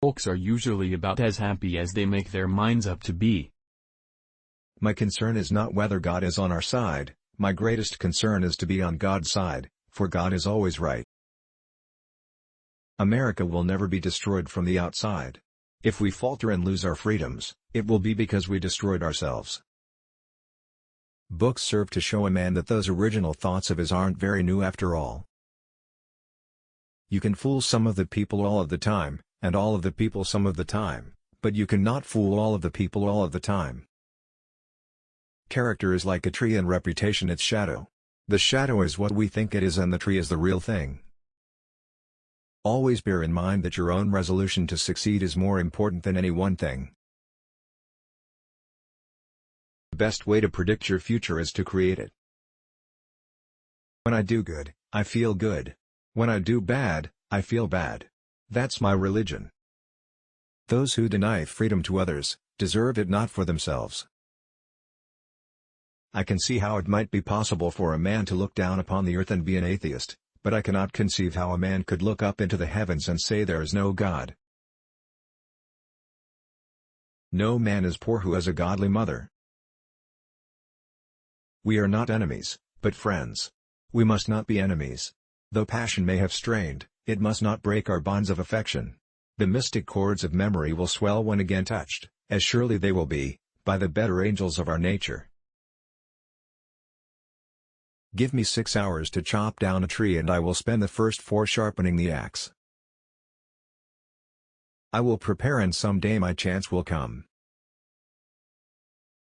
Folks are usually about as happy as they make their minds up to be. My concern is not whether God is on our side, my greatest concern is to be on God's side, for God is always right. America will never be destroyed from the outside. If we falter and lose our freedoms, it will be because we destroyed ourselves. Books serve to show a man that those original thoughts of his aren't very new after all. You can fool some of the people all of the time, and all of the people some of the time, but you cannot fool all of the people all of the time. Character is like a tree and reputation its shadow. The shadow is what we think it is and the tree is the real thing. Always bear in mind that your own resolution to succeed is more important than any one thing. The best way to predict your future is to create it. When I do good, I feel good. When I do bad, I feel bad. That's my religion. Those who deny freedom to others, deserve it not for themselves. I can see how it might be possible for a man to look down upon the earth and be an atheist, but I cannot conceive how a man could look up into the heavens and say there is no God. No man is poor who has a godly mother. We are not enemies, but friends. We must not be enemies. Though passion may have strained, it must not break our bonds of affection. The mystic chords of memory will swell when again touched, as surely they will be, by the better angels of our nature. Give me 6 hours to chop down a tree and I will spend the first 4 sharpening the axe. I will prepare and some day my chance will come.